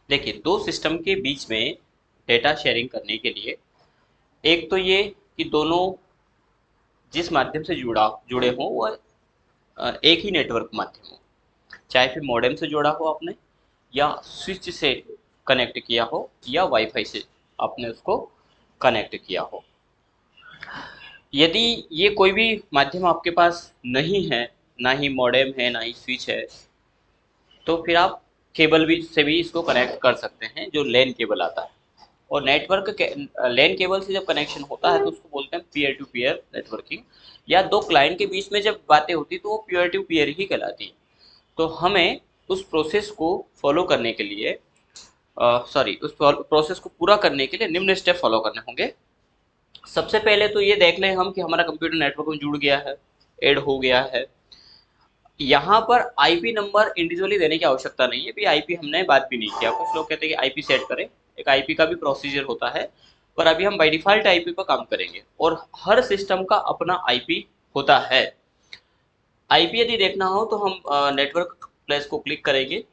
देखिए, दो सिस्टम के बीच में डेटा शेयरिंग करने के लिए एक तो ये कि दोनों जिस माध्यम से जुड़े हों वो एक ही नेटवर्क माध्यम हो, चाहे फिर मॉडेम से जोड़ा हो आपने या स्विच से कनेक्ट किया हो या वाईफाई से आपने उसको कनेक्ट किया हो। यदि ये कोई भी माध्यम आपके पास नहीं है, ना ही मॉडेम है ना ही स्विच है, तो फिर आप केबल भी से भी इसको कनेक्ट कर सकते हैं, जो लैन केबल आता है। और नेटवर्क के लैन केबल से जब कनेक्शन होता है तो उसको बोलते हैं पीयर टू पीयर नेटवर्किंग, या दो क्लाइंट के बीच में जब बातें होती तो वो पीयर टू पीयर ही कहलाती है। तो हमें उस प्रोसेस को फॉलो करने के लिए उस प्रोसेस को पूरा करने के लिए निम्न स्टेप फॉलो करने होंगे। सबसे पहले तो ये देख लें हम कि हमारा कंप्यूटर नेटवर्क में जुड़ गया है, ऐड हो गया है। यहाँ पर आईपी नंबर इंडिविजुअली देने की आवश्यकता नहीं है, भी आईपी हमने बात भी नहीं किया। कुछ लोग कहते हैं कि आईपी सेट करें, एक आईपी का भी प्रोसीजर होता है, पर अभी हम बाय डिफॉल्ट आईपी पर काम करेंगे और हर सिस्टम का अपना आईपी होता है। आईपी यदि देखना हो तो हम नेटवर्क प्लेस को क्लिक करेंगे,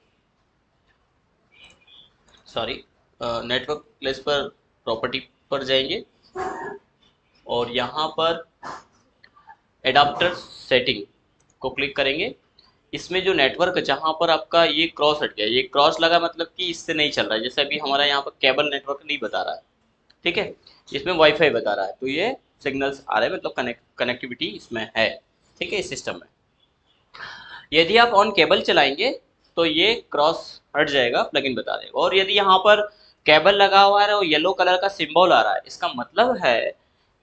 सॉरी नेटवर्क प्लेस पर प्रॉपर्टी पर जाएंगे और यहाँ पर एडाप्टर सेटिंग को क्लिक करेंगे। इसमें जो नेटवर्क जहाँ पर आपका ये क्रॉस हट गया, ये क्रॉस लगा मतलब कि इससे नहीं चल रहा है, जैसे अभी हमारा यहाँ पर केबल नेटवर्क नहीं बता रहा है, ठीक है, इसमें वाईफाई बता रहा है, तो ये सिग्नल्स आ रहे हैं, मतलब कनेक्टिविटी इसमें है, ठीक है, इस सिस्टम में। यदि आप ऑन केबल चलाएंगे तो ये क्रॉस हट जाएगा, प्लगइन बता देगा। और यदि यहाँ पर केबल लगा हुआ है और येलो कलर का सिंबल आ रहा है, इसका मतलब है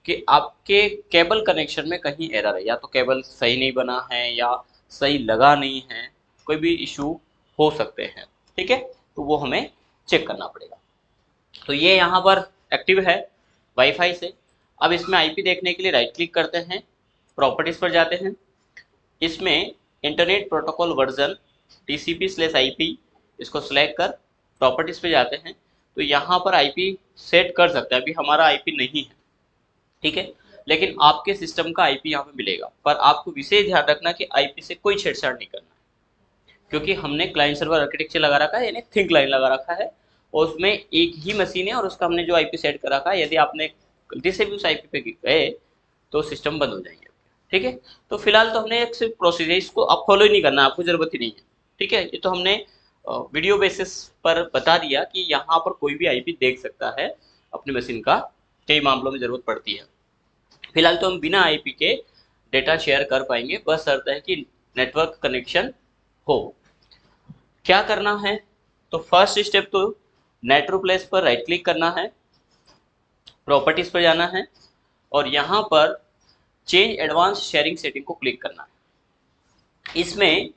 कि आपके केबल कनेक्शन में कहीं एरर है, या तो केबल सही नहीं बना है या सही लगा नहीं है, कोई भी इशू हो सकते हैं, ठीक है, तो वो हमें चेक करना पड़ेगा। तो ये यहाँ पर एक्टिव है वाईफाई से। अब इसमें आईपी देखने के लिए राइट क्लिक करते हैं, प्रॉपर्टीज पर जाते हैं, इसमें इंटरनेट प्रोटोकॉल वर्जन TCP/IP इसको सिलेक्ट कर प्रॉपर्टीज पे जाते हैं। तो यहाँ पर आईपी सेट कर सकते हैं, अभी हमारा आईपी नहीं है, ठीक है, लेकिन आपके सिस्टम का आईपी यहाँ पे मिलेगा। पर आपको विशेष ध्यान रखना कि आईपी से कोई छेड़छाड़ नहीं करना, क्योंकि हमने क्लाइंट सर्वर आर्किटेक्चर लगा रखा है, यानी थिंक लाइन लगा रखा है, और उसमें एक ही मशीन है और उसका हमने जो आईपी सेट कर रखा है, यदि आपने गलती से भी उस आईपी पे गए तो सिस्टम बंद हो जाएंगे, ठीक है। तो फिलहाल तो हमने एक सिर्फ प्रोसीजर, इसको आप फॉलो ही नहीं करना, आपको जरूरत ही नहीं है, ठीक है। ये तो हमने वीडियो बेसिस पर बता दिया कि यहाँ पर कोई भी आईपी देख सकता है अपनी मशीन का, कई मामलों में जरूरत पड़ती है। फिलहाल तो हम बिना आईपी के डेटा शेयर कर पाएंगे, बस शर्त है कि नेटवर्क कनेक्शन हो। क्या करना है, तो फर्स्ट स्टेप तो नेटवर्क प्लेस पर राइट क्लिक करना है, प्रॉपर्टीज पर जाना है और यहाँ पर चेंज एडवांस शेयरिंग सेटिंग को क्लिक करना है। इसमें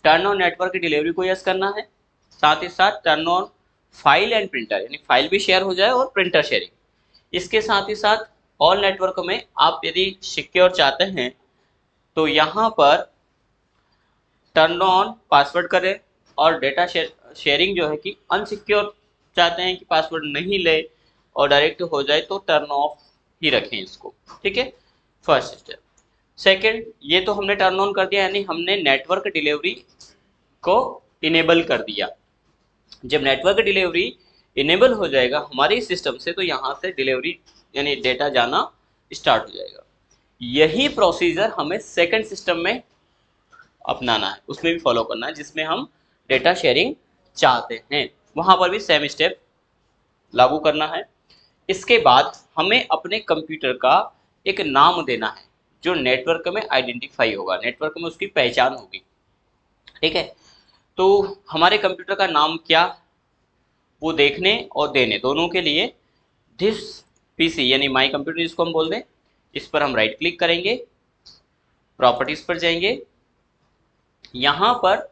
टर्न ऑन नेटवर्क डिलीवरी को यस करना है, साथ ही साथ turn on file and printer, यानी फाइल भी शेयर हो जाए और प्रिंटर शेयरिंग। इसके साथ ही साथ ऑल नेटवर्क में आप यदि सिक्योर चाहते हैं तो यहाँ पर टर्न ऑन पासवर्ड करें, और डेटा शेयरिंग जो है कि अनसिक्योर चाहते हैं कि पासवर्ड नहीं ले और डायरेक्ट हो जाए तो टर्न ऑफ ही रखें इसको, ठीक है, फर्स्ट स्टेप। सेकंड, ये तो हमने टर्न ऑन कर दिया, यानी हमने नेटवर्क डिलीवरी को इनेबल कर दिया। जब नेटवर्क डिलीवरी इनेबल हो जाएगा हमारे सिस्टम से, तो यहाँ से डिलीवरी यानी डेटा जाना स्टार्ट हो जाएगा। यही प्रोसीजर हमें सेकंड सिस्टम में अपनाना है, उसमें भी फॉलो करना है, जिसमें हम डेटा शेयरिंग चाहते हैं, वहां पर भी सेम स्टेप लागू करना है। इसके बाद हमें अपने कंप्यूटर का एक नाम देना है जो नेटवर्क में आइडेंटिफाई होगा, नेटवर्क में उसकी पहचान होगी, ठीक है। तो हमारे कंप्यूटर का नाम क्या, वो देखने और देने दोनों के लिए दिस पीसी यानी माई कंप्यूटर जिसको हम बोल दें, इस पर हम राइट क्लिक करेंगे, प्रॉपर्टीज पर जाएंगे। यहाँ पर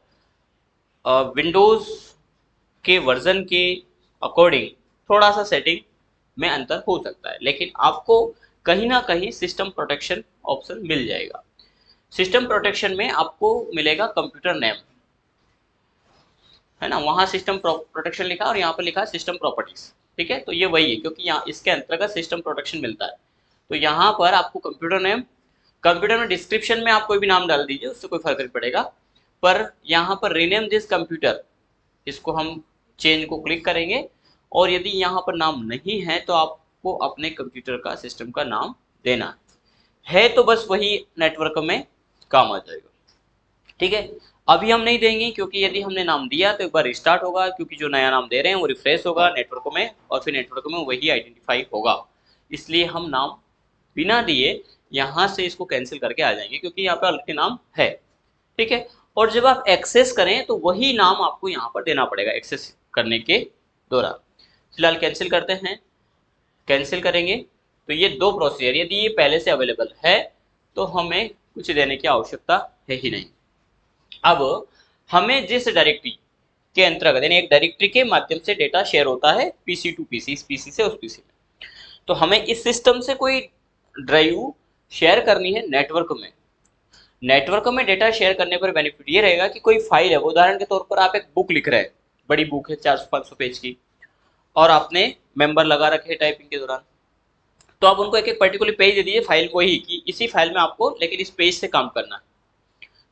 विंडोज के वर्जन के अकॉर्डिंग थोड़ा सा सेटिंग में अंतर हो सकता है, लेकिन आपको कहीं ना कहीं सिस्टम प्रोटेक्शन ऑप्शन मिल जाएगा। सिस्टम प्रोटेक्शन में आपको मिलेगा कंप्यूटर नेम, है ना, वहाँ सिस्टम प्रोटेक्शन लिखा और यहाँ पर लिखा है सिस्टम प्रॉपर्टीज, ठीक है। तो ये वही है, क्योंकि यहाँ इसके अंतर्गत सिस्टम प्रोटेक्शन मिलता है। तो यहाँ पर आपको कंप्यूटर नेम, कंप्यूटर में डिस्क्रिप्शन में आप कोई भी नाम डाल दीजिए, उससे कोई फर्क नहीं पड़ेगा, पर यहाँ पर रीनेम दिस कंप्यूटर, इसको हम चेंज को क्लिक करेंगे और यदि यहाँ पर नाम नहीं है तो आपको अपने कंप्यूटर का सिस्टम का नाम देना है तो बस वही नेटवर्क में काम आ जाएगा। ठीक है, अभी हम नहीं देंगे क्योंकि यदि हमने नाम दिया तो एक बार रिस्टार्ट होगा, क्योंकि जो नया नाम दे रहे हैं वो रिफ्रेश होगा नेटवर्क में और फिर नेटवर्क में वही आइडेंटिफाई होगा। इसलिए हम नाम बिना दिए यहाँ से इसको कैंसिल करके आ जाएंगे क्योंकि यहाँ पे ऑलरेडी नाम है। ठीक है, और जब आप एक्सेस करें तो वही नाम आपको यहाँ पर देना पड़ेगा एक्सेस करने के दौरान। फिलहाल कैंसिल करते हैं, कैंसिल करेंगे तो ये दो प्रोसीजर, यदि ये पहले से अवेलेबल है तो हमें कुछ देने की आवश्यकता है ही नहीं। अब हमें जिस डायरेक्टरी के अंतर्गत यानी एक डायरेक्टरी के माध्यम से डेटा शेयर होता है पीसी टू पीसी, इस पीसी से उस पीसी में, तो हमें इस सिस्टम से कोई ड्राइव शेयर करनी है नेटवर्क में। नेटवर्क में डेटा शेयर करने पर बेनिफिट ये रहेगा कि कोई फाइल है, वो उदाहरण के तौर पर आप एक बुक लिख रहे हैं, बड़ी बुक है 400-500 पेज की, और आपने मेंबर लगा रखे हैं टाइपिंग के दौरान, तो आप उनको एक एक पर्टिकुलर पेज दे दीजिए फाइल को ही कि इसी फाइल में आपको लेकिन इस पेज से काम करना है,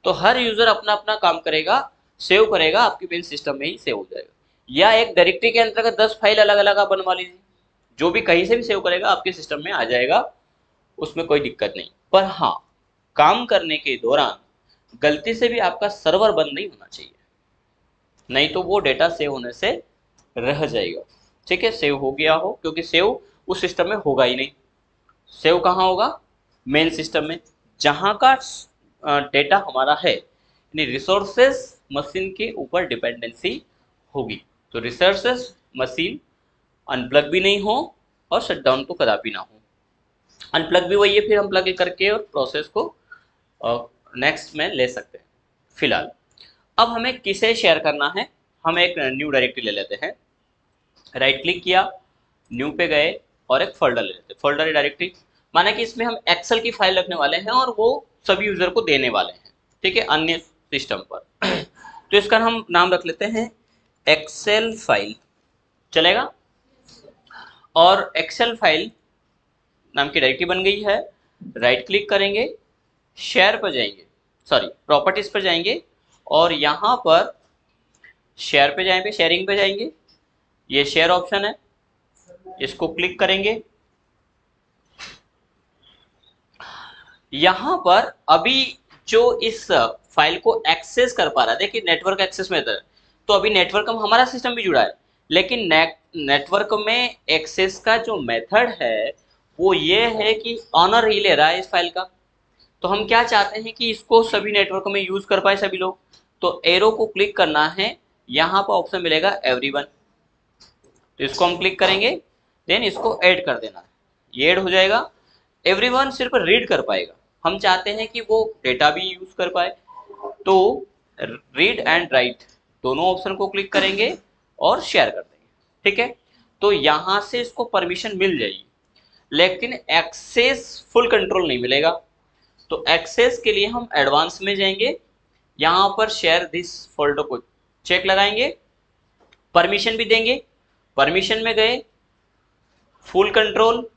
तो हर यूजर अपना अपना काम करेगा, सेव करेगा, आपके पेज सिस्टम में ही सेव हो जाएगा। या एक डायरेक्टरी के अंतर्गत 10 फाइल अलग अलग आप बनवा लीजिए, जो भी कहीं से भी सेव करेगा आपके सिस्टम में आ जाएगा, उसमें कोई दिक्कत नहीं। पर हाँ, काम करने के दौरान गलती से भी आपका सर्वर बंद नहीं होना चाहिए, नहीं तो वो डेटा सेव होने से रह जाएगा। ठीक है, सेव हो गया हो, क्योंकि सेव उस सिस्टम में होगा ही नहीं। सेव कहाँ होगा? मेन सिस्टम में, जहाँ का डेटा हमारा है, यानी रिसोर्सेस मशीन के ऊपर डिपेंडेंसी होगी। तो रिसोर्सेस मशीन अनप्लग भी नहीं हो और शटडाउन तो कदापि ना हो। अनप्लग भी वही है, फिर हम प्लग करके और प्रोसेस को नेक्स्ट में ले सकते हैं। फिलहाल अब हमें किसे शेयर करना है, हम एक न्यू डायरेक्टरी ले लेते हैं, राइट क्लिक किया, न्यू पे गए और एक फोल्डर ले लेते हैं। फोल्डर डायरेक्टरी माना कि इसमें हम एक्सेल की फाइल रखने वाले हैं और वो सभी यूजर को देने वाले हैं, ठीक है, अन्य सिस्टम पर। तो इसका हम नाम रख लेते हैं एक्सेल फाइल, चलेगा। और एक्सेल फाइल नाम की डायरेक्टरी बन गई है, राइट क्लिक करेंगे, शेयर पर जाएंगे, सॉरी प्रॉपर्टीज पर जाएंगे और यहाँ पर शेयर पे जाएंगे, शेयरिंग पे जाएंगे, ये शेयर ऑप्शन है, इसको क्लिक करेंगे। यहाँ पर अभी जो इस फाइल को एक्सेस कर पा रहा है, देखिए नेटवर्क एक्सेस मेथड, तो अभी नेटवर्क में हमारा सिस्टम भी जुड़ा है, लेकिन नेटवर्क में एक्सेस का जो मेथड है वो ये है कि ऑनर ही ले रहा है इस फाइल का। तो हम क्या चाहते हैं कि इसको सभी नेटवर्क में यूज कर पाए सभी लोग, तो एरो को क्लिक करना है, यहाँ पर ऑप्शन मिलेगा एवरीवन, तो इसको हम क्लिक करेंगे, देन इसको ऐड कर देना है, ये ऐड हो जाएगा। एवरीवन सिर्फ रीड कर पाएगा, हम चाहते हैं कि वो डेटा भी यूज कर पाए, तो रीड एंड राइट दोनों ऑप्शन को क्लिक करेंगे और शेयर कर देंगे। ठीक है, तो यहाँ से इसको परमिशन मिल जाएगी, लेकिन एक्सेस फुल कंट्रोल नहीं मिलेगा। तो एक्सेस के लिए हम एडवांस में जाएंगे, यहाँ पर शेयर दिस फोल्डर को चेक लगाएंगे, परमिशन भी देंगे, परमिशन में गए, फुल कंट्रोल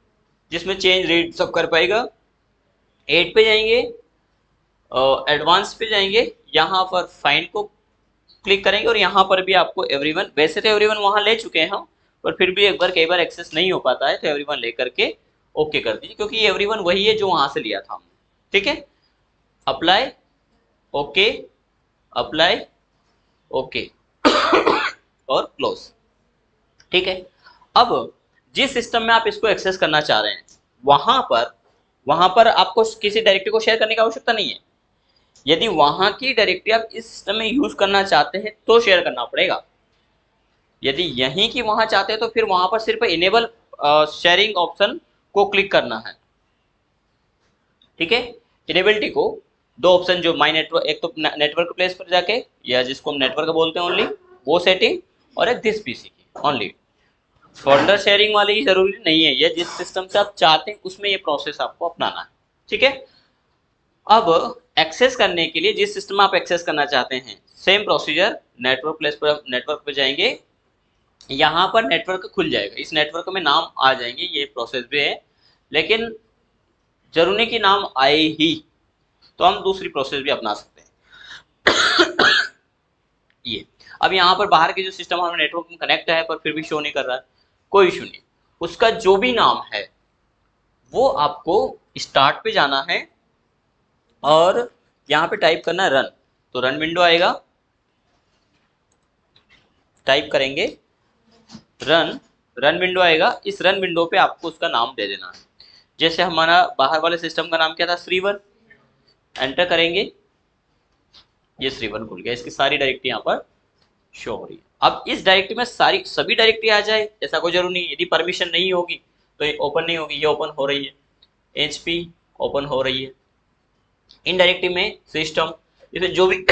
जिसमें चेंज रीड सब कर पाएगा, 8 पे जाएंगे, एडवांस पे जाएंगे, यहाँ पर फाइंड को क्लिक करेंगे और यहाँ पर भी आपको एवरीवन, वैसे तो एवरीवन वहाँ ले चुके हैं हम, पर फिर भी एक बार कई बार एक्सेस नहीं हो पाता है, तो एवरीवन लेकर के ओके कर दीजिए, क्योंकि एवरीवन वही है जो वहाँ से लिया था हमने। ठीक है, अप्लाई, ओके, अप्लाई, ओके और क्लोज। ठीक है, अब जिस सिस्टम में आप इसको एक्सेस करना चाह रहे हैं वहां पर आपको किसी डायरेक्टरी को शेयर करने की आवश्यकता नहीं है। यदि वहां की डायरेक्टरी आप इस सिस्टम में यूज करना चाहते हैं तो शेयर करना पड़ेगा। यदि यहीं की वहां चाहते हैं तो फिर वहां पर सिर्फ इनेबल शेयरिंग ऑप्शन को क्लिक करना है। ठीक है, इनेबिलिटी को दो ऑप्शन जो माई नेटवर्क, एक तो नेटवर्क प्लेस पर जाके या जिसको हम नेटवर्क बोलते हैं ओनली वो सेटिंग, और एक दिस पीसी की ओनली। फोल्डर शेयरिंग वाली ही जरूरी नहीं है, ये जिस सिस्टम से आप चाहते हैं उसमें ये प्रोसेस आपको अपनाना है। ठीक है, अब एक्सेस करने के लिए जिस सिस्टम में आप एक्सेस करना चाहते हैं सेम प्रोसीजर, नेटवर्क प्लेस पर, नेटवर्क पे जाएंगे, यहाँ पर नेटवर्क खुल जाएगा, इस नेटवर्क में नाम आ जाएंगे, ये प्रोसेस भी है, लेकिन जरूरी कि नाम आए ही, तो हम दूसरी प्रोसेस भी अपना सकते हैं। ये अब यहाँ पर बाहर के जो सिस्टम हमारे नेटवर्क में कनेक्ट है पर फिर भी शो नहीं कर रहा है, कोई इशू नहीं। उसका जो भी नाम है वो आपको स्टार्ट पे जाना है और यहाँ पे टाइप करना है रन, तो रन विंडो आएगा, टाइप करेंगे रन, रन विंडो आएगा। इस रन विंडो पे आपको उसका नाम दे देना है। जैसे हमारा बाहर वाले सिस्टम का नाम क्या था, श्रीवर, एंटर करेंगे, ये श्रीवर खुल गया, इसकी सारी डायरेक्टरी यहाँ पर शो हो रही है। अब इस डायरेक्टरी में सारी सभी डायरेक्टरी आ जाए ऐसा कोई जरूरी नहीं, यदि परमिशन नहीं होगी तो ये ओपन नहीं होगी, ये ओपन हो रही है, HP ओपन हो रही है। इन डायरेक्टरी में सिस्टम इसमें जो भी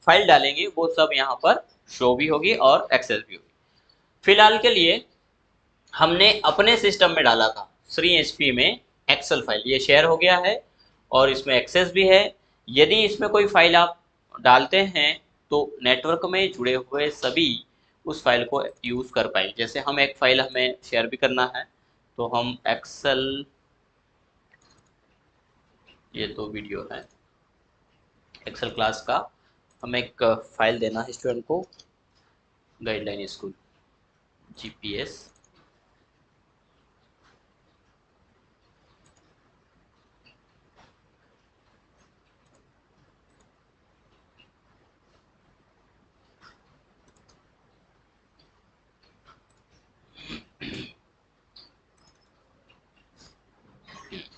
फाइल डालेंगे वो सब यहाँ पर शो भी होगी और एक्सेस भी होगी। फिलहाल के लिए हमने अपने सिस्टम में डाला था श्री HP में एक्सेल फाइल, ये शेयर हो गया है और इसमें एक्सेस भी है। यदि इसमें कोई फाइल आप डालते हैं तो नेटवर्क में जुड़े हुए सभी उस फाइल को यूज़ कर पाएंगे। जैसे हम एक फाइल हमें शेयर भी करना है तो हम एक्सेल, ये तो वीडियो है एक्सेल क्लास का, हमें एक फाइल देना है स्टूडेंट को, गाइडलाइन स्कूल GPS,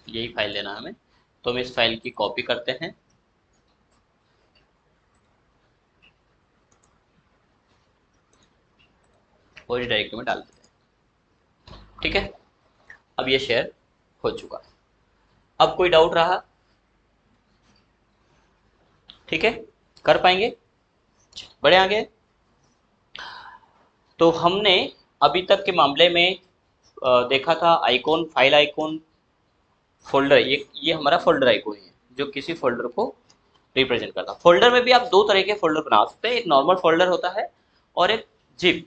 यही फाइल देना है हमें। तो हम इस फाइल की कॉपी करते हैं और इस डायरेक्टरी में डाल देते हैं। ठीक है, अब ये शेयर हो चुका है। अब कोई डाउट रहा? ठीक है, कर पाएंगे, बढ़े आगे। तो हमने अभी तक के मामले में देखा था आइकॉन, फाइल आइकॉन, फोल्डर, ये हमारा फोल्डर आइकॉन है जो किसी फोल्डर को रिप्रेजेंट करता है। फोल्डर में भी आप दो तरह के फोल्डर बना सकते हैं, एक नॉर्मल फोल्डर होता है और एक जिप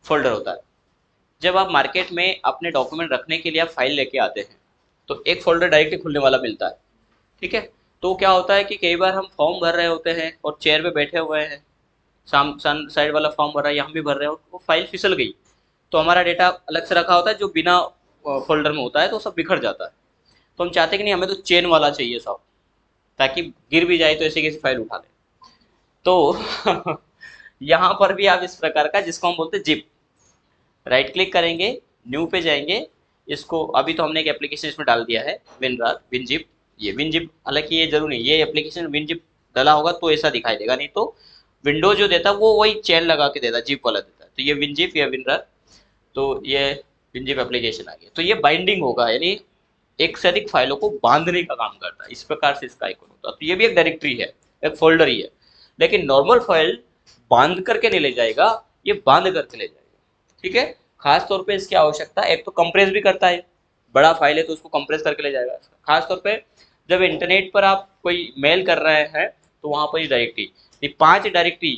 फोल्डर होता है। जब आप मार्केट में अपने डॉक्यूमेंट रखने के लिए आप फाइल लेके आते हैं तो एक फोल्डर डायरेक्टली खुलने वाला मिलता है। ठीक है, तो क्या होता है कि कई बार हम फॉर्म भर रहे होते हैं और चेयर पे बैठे हुए हैं, सन साइड वाला फॉर्म भर रहा है, यहाँ भी भर रहे हो, वो फाइल फिसल गई तो हमारा डेटा अलग से रखा होता है जो बिना फोल्डर में होता है तो सब बिखर जाता है। तो हम चाहते कि नहीं, हमें तो चेन वाला चाहिए सब, ताकि गिर भी जाए तो ऐसे कैसे फाइल उठा ले। तो यहाँ पर भी आप इस प्रकार का, जिसको हम बोलते हैं जिप, राइट क्लिक करेंगे, न्यू पे जाएंगे, इसको अभी तो हमने एक एप्लीकेशन इसमें डाल दिया है विनजिप, ये विनजिप, हालांकि ये जरूरी नहीं, ये एप्लीकेशन विनजिप डाला होगा तो ऐसा दिखाई देगा, नहीं तो विंडो जो देता है वो वही चेन लगा के देता है, जिप वाला देता है। तो ये विनजिप या विनरर, तो ये विनजिप एप्लीकेशन आ गया। तो ये बाइंडिंग होगा, यानी एक से अधिक फाइलों को बांधने का काम करता है, इस प्रकार से इसका आइकन होता है। तो ये भी एक डायरेक्टरी है, एक फोल्डर ही है, लेकिन नॉर्मल फाइल बांध करके नहीं ले जाएगा, ये बांध करके ले जाएगा। ठीक है, खास तौर पे इसकी आवश्यकता, एक तो कंप्रेस भी करता है, बड़ा फाइल है तो उसको कंप्रेस करके ले जाएगा। खास तौर पे जब इंटरनेट पर आप कोई मेल कर रहे हैं तो वहां पर डायरेक्टरी, ये 5 डायरेक्टरी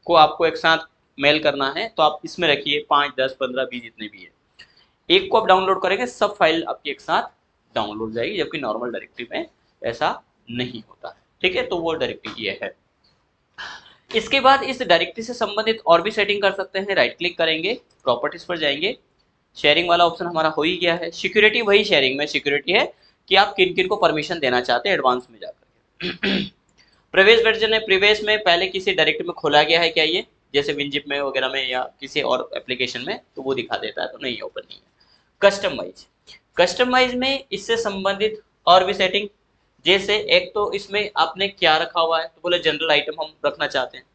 को आपको एक साथ मेल करना है तो आप इसमें रखिए 5, 10, 15, 20 जितने भी है, एक को आप डाउनलोड करेंगे सब फाइल आपकी एक साथ डाउनलोड जाएगी, जबकि नॉर्मल डायरेक्टरी में ऐसा नहीं होता है। ठीक है, तो वो डायरेक्टरी ये है। इसके बाद इस डायरेक्टरी से संबंधित और भी सेटिंग कर सकते हैं। राइट क्लिक करेंगे, प्रॉपर्टीज पर जाएंगे, शेयरिंग वाला ऑप्शन हमारा हो ही गया है। सिक्योरिटी, वही शेयरिंग में सिक्योरिटी है कि आप किन किन को परमिशन देना चाहते हैं एडवांस में जाकर। प्रीवियस वर्जन है, प्रीवियस में पहले किसी डायरेक्टरी में खोला गया है क्या, ये जैसे विनजिप में वगैरह में या किसी और एप्लीकेशन में, तो वो दिखा देता है, तो नहीं, ओपन नहीं है। कस्टमाइज, कस्टमाइज में इससे संबंधित और भी सेटिंग, जैसे एक तो इसमें आपने क्या रखा हुआ है, तो बोले जनरल आइटम हम रखना चाहते हैं,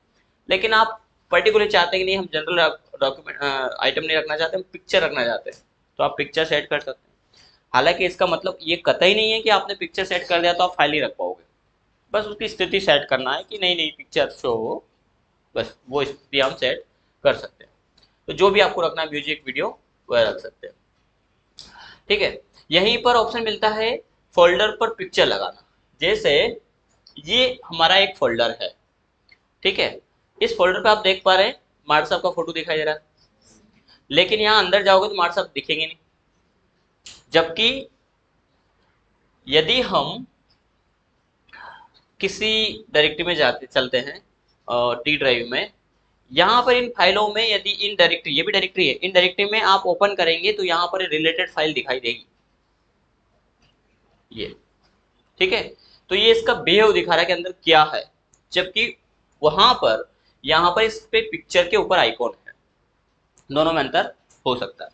लेकिन आप पर्टिकुलर चाहते हैं कि नहीं हम जनरल डॉक्यूमेंट आइटम नहीं रखना चाहते, हम पिक्चर रखना चाहते हैं, तो आप पिक्चर सेट कर सकते हैं। हालांकि इसका मतलब ये कतई नहीं है कि आपने पिक्चर सेट कर दिया तो आप फाइल ही रख पाओगे, बस उसकी स्थिति सेट करना है कि नहीं नहीं पिक्चर शो हो, बस वो स्थिति हम सेट कर सकते हैं। तो जो भी आपको रखना है, म्यूजिक, वीडियो, वह रख सकते हैं। ठीक है, यहीं पर ऑप्शन मिलता है फोल्डर पर पिक्चर लगाना। जैसे ये हमारा एक फोल्डर है, ठीक है, इस फोल्डर पे आप देख पा रहे हैं मार्ट साहब का फोटो दिखाई दे रहा है, लेकिन यहाँ अंदर जाओगे तो मार्ट साहब दिखेंगे नहीं। जबकि यदि हम किसी डायरेक्टरी में जाते चलते हैं, डी ड्राइव में, यहाँ पर इन फाइलों में यदि इन डायरेक्टरी, ये भी डायरेक्टरी है, इन डायरेक्टरी में आप ओपन करेंगे तो यहाँ पर रिलेटेड फाइल दिखाई देगी ये, ठीक है। तो ये इसका बिहेव दिखा रहा है कि अंदर क्या है, जबकि वहां पर, यहाँ पर इस पे पिक्चर के ऊपर आइकॉन है, दोनों में अंतर हो सकता है।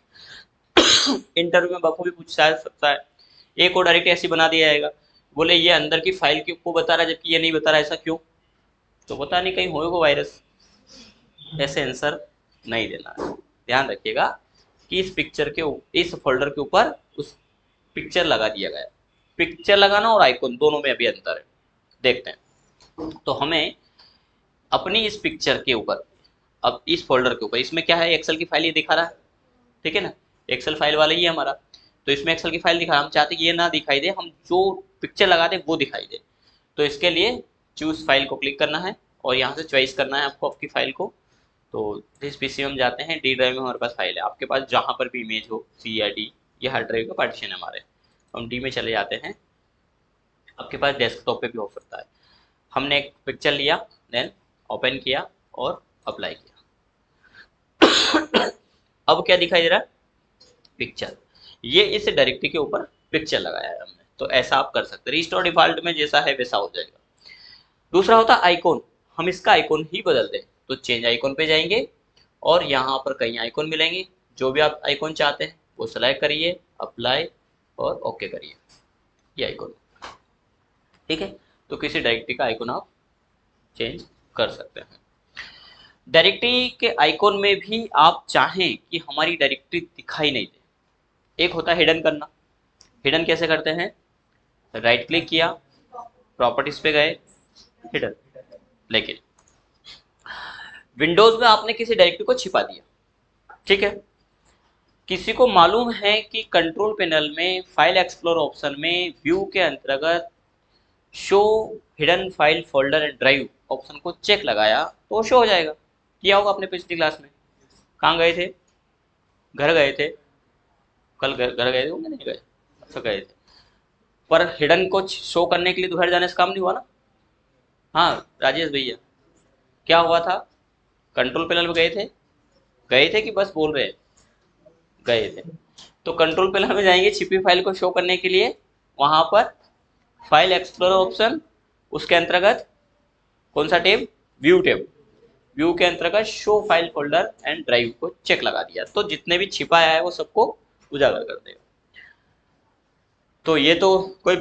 इंटरव्यू में बखूबी पूछा जा सकता है, एक और डायरेक्ट ऐसी बना दिया जाएगा, बोले ये अंदर की फाइल को बता रहा है जबकि ये नहीं बता रहा, ऐसा क्यों, तो पता नहीं कहीं होगा वायरस, ऐसे आंसर नहीं देना है। ध्यान रखिएगा कि इस पिक्चर के इस फोल्डर के ऊपर उस पिक्चर लगा दिया गया है, पिक्चर लगाना और आइकॉन दोनों में अभी अंतर है, देखते हैं। तो हमें अपनी इस पिक्चर के ऊपर, अब इस फोल्डर के ऊपर, इसमें क्या है, एक्सेल की फाइल ये दिखा रहा है, ठीक है ना, एक्सेल फाइल वाला ही है हमारा, तो इसमें एक्सेल की फाइल दिखा रहा है, हम चाहते कि ये ना दिखाई दे, हम जो पिक्चर लगा दे वो दिखाई दे। तो इसके लिए चूज फाइल को क्लिक करना है और यहाँ से चॉइस करना है आपको आपकी फाइल को। तो जिस पीसी में हम जाते हैं, डी ड्राइव में हमारे पास फाइल है, आपके पास जहाँ पर भी इमेज हो, सी या डी, ये हार्ड ड्राइव का पार्टीशन है हमारे, हम डी में चले जाते हैं, आपके पास डेस्कटॉप पे भी हो सकता है। हमने एक पिक्चर लिया, देन ओपन किया और अप्लाई किया। अब क्या दिखाई दे रहा है, पिक्चर, ये इस डायरेक्टरी के ऊपर पिक्चर लगाया है हमने, तो ऐसा आप कर सकते हैं, रिस्टोर डिफॉल्ट में जैसा है वैसा हो जाएगा। दूसरा होता है आइकॉन, हम इसका आइकॉन ही बदल दें, तो चेंज आइकॉन पे जाएंगे और यहाँ पर कई आइकॉन मिलेंगे, जो भी आप आइकॉन चाहते हैं वो सेलेक्ट करिए, अप्लाई और ओके करिए, ये आइकॉन, ठीक है। तो किसी डायरेक्टरी का आइकॉन आप चेंज कर सकते हैं। डायरेक्टरी के आइकॉन में भी आप चाहें कि हमारी डायरेक्टरी दिखाई नहीं दे, एक होता है हिडन करना, हिडन कैसे करते हैं, राइट क्लिक किया, प्रॉपर्टीज पे गए, हिडन, लेकिन विंडोज में आपने किसी डायरेक्टरी को छिपा दिया, ठीक है, किसी को मालूम है कि कंट्रोल पैनल में फाइल एक्सप्लोर ऑप्शन में व्यू के अंतर्गत show hidden file folder and drive option को चेक लगाया तो शो हो जाएगा, किया होगा आपने पिछली क्लास में, कहाँ गए थे, घर गए थे, कल घर गए थे होंगे, नहीं गए, अच्छा गए थे, पर हिडन को शो करने के लिए तो घर जाने से काम नहीं हुआ ना। हाँ राजेश भैया, क्या हुआ था, कंट्रोल पैनल पे गए थे कि बस बोल रहे हैं, गए थे, तो कंट्रोल पैनल में जाएंगे छिपी फाइल को शो करने के लिए, वहां पर फाइल एक्सप्लोरर ऑप्शन, उसके अंतर्गत कौन सा टेब, व्यू टेब, व्यू के अंतर्गत show file folder and drive को चेक लगा दिया, तो जितने भी छिपाया है वो सबको उजागर कर देगा। तो ये तो कोई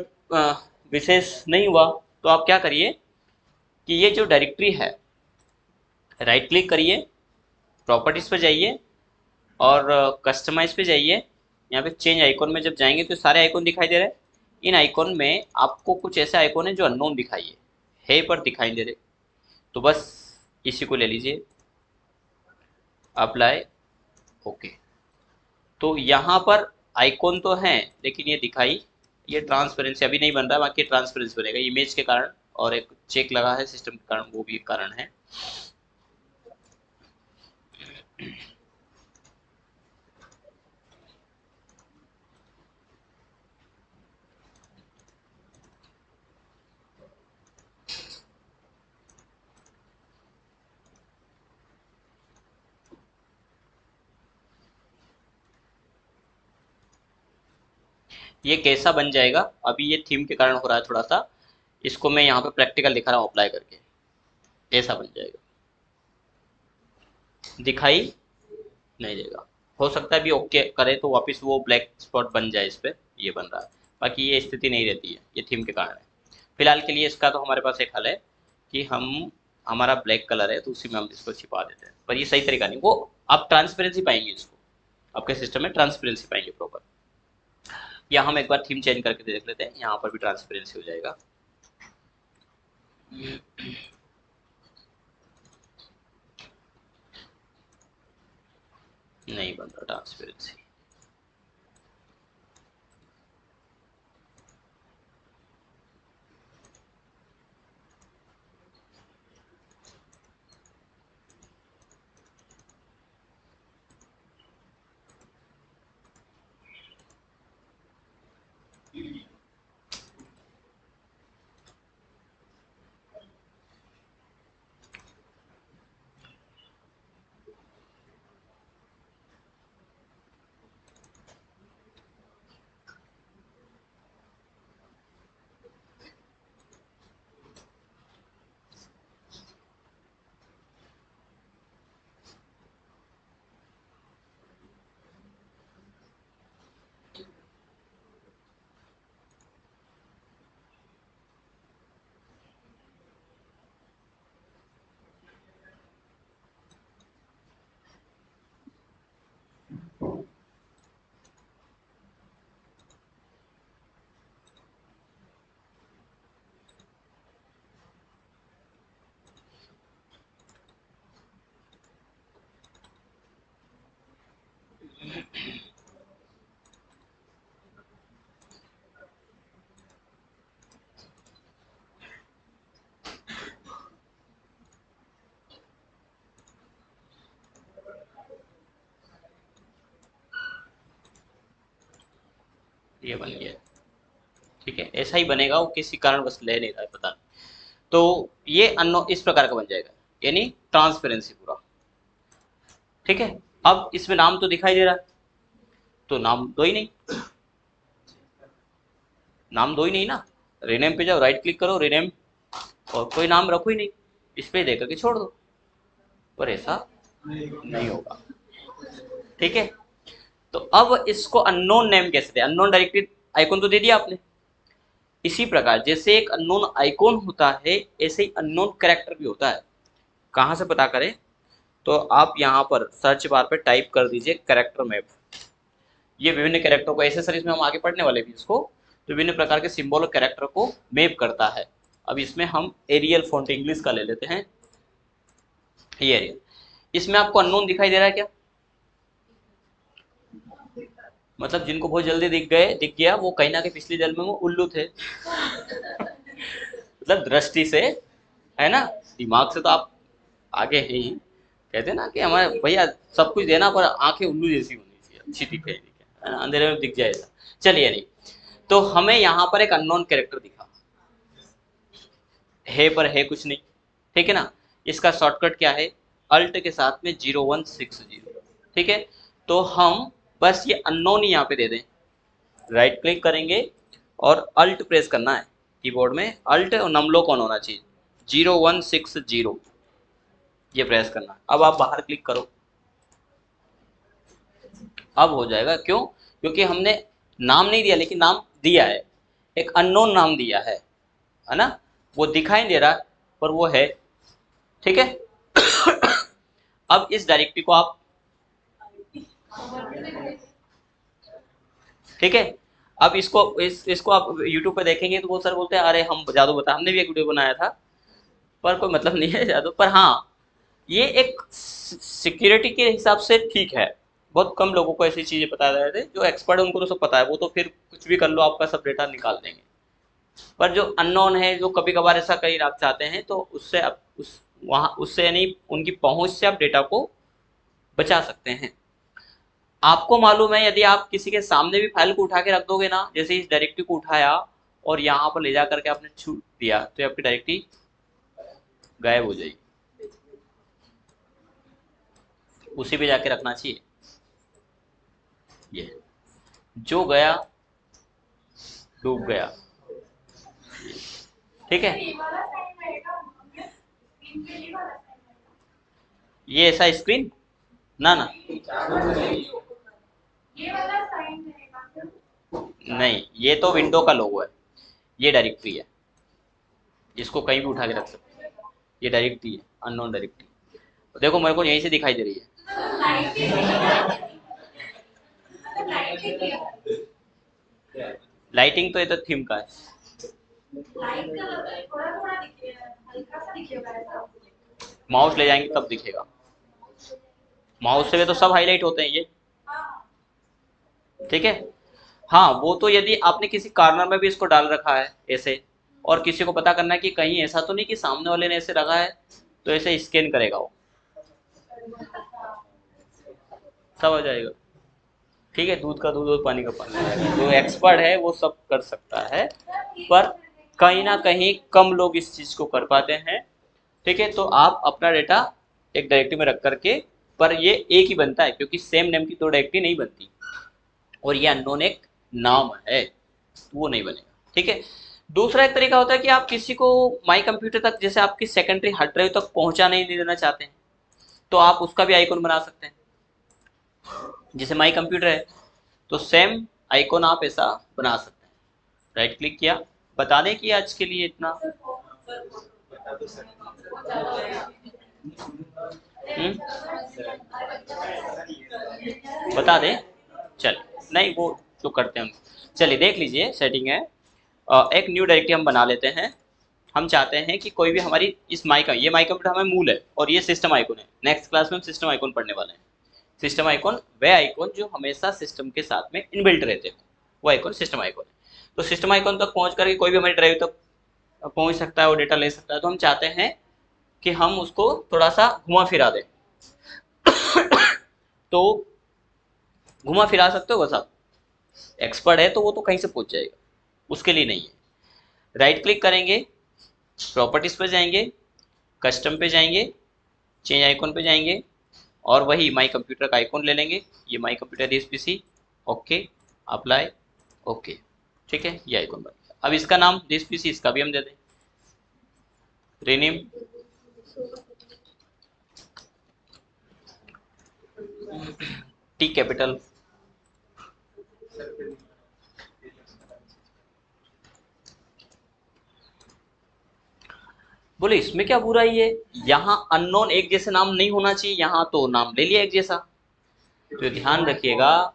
विशेष नहीं हुआ, तो आप क्या करिए कि ये जो डायरेक्टरी है, राइट क्लिक करिए, प्रॉपर्टीज पर जाइए और कस्टमाइज पे जाइए, यहाँ पे चेंज आइकॉन में जब जाएंगे तो सारे आइकॉन दिखाई दे रहे हैं, इन आइकॉन में आपको कुछ ऐसे आइकॉन है जो अननोन दिखाइए, है पर दिखाई दे रहे, तो बस इसी को ले लीजिए, अप्लाई, ओके। तो यहाँ पर आइकॉन तो है लेकिन ये दिखाई, ये ट्रांसपेरेंसी अभी नहीं बन रहा, बाकी ट्रांसपेरेंसी बनेगा इमेज के कारण, और एक चेक लगा है सिस्टम के कारण, वो भी एक कारण है। ये कैसा बन जाएगा, अभी ये थीम के कारण हो रहा है थोड़ा सा, इसको मैं यहाँ पे प्रैक्टिकल दिखा रहा हूँ अप्लाई करके, ऐसा बन जाएगा, दिखाई नहीं देगा, हो सकता है भी ओके करे तो वापस वो ब्लैक स्पॉट बन जाए इस पे, ये बन रहा है, बाकी ये स्थिति नहीं रहती है, ये थीम के कारण है। फिलहाल के लिए इसका तो हमारे पास एक हल है कि हम, हमारा ब्लैक कलर है तो उसी में हम इसको छिपा देते हैं, पर ये सही तरीका नहीं, वो आप ट्रांसपेरेंसी पाएंगे इसको, आपके सिस्टम में ट्रांसपेरेंसी पाएंगे प्रॉपर। या हम एक बार थीम चेंज करके देख लेते हैं, यहाँ पर भी ट्रांसपेरेंसी हो जाएगा। नहीं बन रहा ट्रांसपेरेंसी, ये बन गया, ठीक है। ऐसा ही बनेगा, वो किसी कारण बस ले नहीं रहा है, पता नहीं। तो ये अननोन इस प्रकार का बन जाएगा, यानी ट्रांसपेरेंसी पूरा, ठीक है। अब इसमें नाम तो दिखाई दे रहा है, तो नाम दो ही नहीं, नाम दो ही नहीं ना। रीनेम पे जाओ, राइट क्लिक करो, रीनेम, और कोई नाम रखो ही नहीं, इस पे देकर के छोड़ दो, पर ऐसा नहीं होगा, ठीक है। तो अब इसको अननोन नेम कैसे दे, अननोन डायरेक्टरी आइकॉन तो दे दिया आपने। इसी प्रकार जैसे एक अननोन आइकॉन होता है, ऐसे ही अननोन कैरेक्टर भी होता है। कहाँ से पता करें, तो आप यहाँ पर सर्च बार पे टाइप कर दीजिए कैरेक्टर मैप। ये विभिन्न कैरेक्टर को, ऐसे सीरीज में हम आगे पढ़ने वाले भी इसको, तो विभिन्न प्रकार के सिंबल और कैरेक्टर को मैप करता है। अब इसमें हम एरियल फॉन्ट इंग्लिश का ले लेते हैं, ये एरियल। इसमें आपको अननोन दिखाई दे रहा है क्या, मतलब जिनको बहुत जल्दी दिख गया, वो कहीं ना कहीं पिछली जन्म में वो उल्लू थे। मतलब दृष्टि से, है ना, दिमाग से तो आप आगे है ही। कहते हैं ना कि हमारे भैया सब कुछ देना, पर आंखें उल्लू जैसी होनी चाहिए, अच्छी दिखे, है ना, अंधेरे में दिख जाए ऐसा। चलिए, नहीं तो हमें यहाँ पर एक अननोन कैरेक्टर दिखा है, पर है कुछ नहीं, ठीक है ना। इसका शॉर्टकट क्या है, अल्ट के साथ में 0160, ठीक है। तो हम बस ये अननोन ही यहाँ पे दे दें, राइट क्लिक करेंगे और अल्ट प्रेस करना है कीबोर्ड में, अल्ट और नमलो कौन होना चाहिए 0160, ये प्रेस करना है। अब आप बाहर क्लिक करो, अब हो जाएगा, क्यों, क्योंकि हमने नाम नहीं दिया, लेकिन नाम दिया है, एक अननोन नाम दिया है ना, वो दिखाई दे रहा है पर वो है, ठीक है। अब इस डायरेक्टरी को आप, ठीक है, अब इसको आप YouTube पे देखेंगे तो बहुत सारे बोलते हैं अरे हम जादू बता, हमने भी एक वीडियो बनाया था, पर कोई मतलब नहीं है जादू, पर हाँ ये एक सिक्योरिटी के हिसाब से ठीक है। बहुत कम लोगों को ऐसी चीजें बता रहे थे, जो एक्सपर्ट है उनको तो सब पता है, वो तो फिर कुछ भी कर लो आपका सब डेटा निकाल देंगे। पर जो अननोन है, जो कभी कभार ऐसा कहीं आप चाहते हैं, तो उससे आप वहां उससे यानी उनकी पहुंच से आप डेटा को बचा सकते हैं। आपको मालूम है, यदि आप किसी के सामने भी फाइल को उठा के रख दोगे ना, जैसे इस डायरेक्टरी को उठाया और यहाँ पर ले जा करके आपने छूट दिया, तो आपकी डायरेक्टरी गायब हो जाएगी। उसी पे जाके रखना चाहिए, ये जो गया डूब गया, ठीक है। ये ऐसा स्क्रीन ना ना नहीं, ये तो विंडो का लोगो है, ये डायरेक्टरी है, इसको कहीं भी उठा के रख सकते हैं, ये डायरेक्टरी है, अननोन डायरेक्टरी। देखो मेरे को यहीं से दिखाई दे रही है, लाइटिंग तो ये तो थीम का है, माउस ले जाएंगे तब दिखेगा, माउस से तो सब हाईलाइट होते हैं ये, ठीक है। हाँ वो तो यदि आपने किसी कॉर्नर में भी इसको डाल रखा है ऐसे, और किसी को पता करना है कि कहीं ऐसा तो नहीं कि सामने वाले ने ऐसे रखा है, तो ऐसे स्कैन करेगा वो, सब हो जाएगा, ठीक है। दूध का दूध और पानी का पानी, जो एक्सपर्ट है वो सब कर सकता है, पर कहीं ना कहीं कम लोग इस चीज को कर पाते हैं, ठीक है। तो आप अपना डेटा एक डायरेक्टरी में रख करके, पर ये एक ही बनता है, क्योंकि सेम नेम की दो डायरेक्टरी नहीं बनती, और ये अननोन एक नाम है, वो नहीं बनेगा, ठीक है। दूसरा एक तरीका होता है कि आप किसी को माई कंप्यूटर तक, जैसे आपकी सेकेंडरी हार्ड ड्राइव तक पहुंचा नहीं देना चाहते हैं, तो आप उसका भी आइकन बना सकते हैं। जैसे माई कंप्यूटर है, तो सेम आइकन आप ऐसा बना सकते हैं, राइट क्लिक किया, बता दें कि आज के लिए इतना, बता दें, चल नहीं वो जो करते हैं, चलिए देख लीजिए, सेटिंग है, एक न्यू डायरेक्टरी हम बना लेते हैं। हम चाहते हैं कि कोई भी हमारी इस माइक, ये माइक कंप्यूटर हमें मूल है, और ये सिस्टम आइकन है, नेक्स्ट क्लास में हम सिस्टम आइकन पढ़ने वाले हैं। सिस्टम आइकन वे आइकन जो हमेशा सिस्टम के साथ में इनबिल्ट रहते हैं, वो आइकन सिस्टम आइकन है। तो सिस्टम आइकन तक पहुंच करके कोई भी हमारी ड्राइव तक पहुंच सकता है और डेटा ले सकता है, तो हम चाहते हैं कि हम उसको थोड़ा सा घुमा फिरा दें। तो घुमा फिरा सकते हो बस आप, एक्सपर्ट है तो वो तो कहीं से पहुंच जाएगा, उसके लिए नहीं है। राइट क्लिक करेंगे, प्रॉपर्टीज पे जाएंगे, कस्टम पे जाएंगे, चेंज आइकॉन पे जाएंगे और वही माई कंप्यूटर का आइकॉन ले लेंगे। ये my computer DSPC, okay, apply, okay, ठीक है, ये आइकॉन बन गया। अब इसका नाम DSPC, इसका भी हम दे दें रीनेम, T कैपिटल। बोले इसमें क्या बुराई है, यहाँ अननोन एक जैसे नाम नहीं होना चाहिए, यहाँ तो नाम ले लिया एक जैसा। तो ध्यान रखिएगा,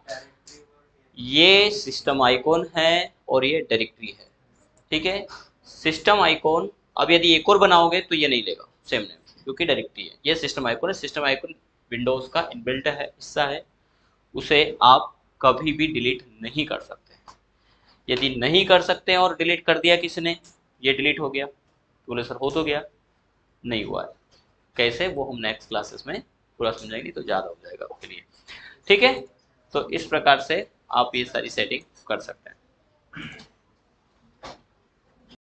ये सिस्टम आइकॉन है और ये डायरेक्टरी है, ठीक है। सिस्टम आइकॉन, अब यदि एक और बनाओगे तो ये नहीं लेगा सेम नेम, क्योंकि डायरेक्टरी है। ये सिस्टम आइकॉन है, सिस्टम आइकॉन विंडोज का इनबिल्ट है हिस्सा है, उसे आप कभी भी डिलीट नहीं कर सकते। यदि नहीं कर सकते और डिलीट कर दिया किसी ने, ये डिलीट हो गया, तो बोले सर हो तो गया, नहीं हुआ है। कैसे, वो हम नेक्स्ट क्लासेस में पूरा समझाएंगे तो ज़्यादा हो जाएगा आपके लिए, ठीक है। तो इस प्रकार से आप ये सारी सेटिंग कर सकते हैं।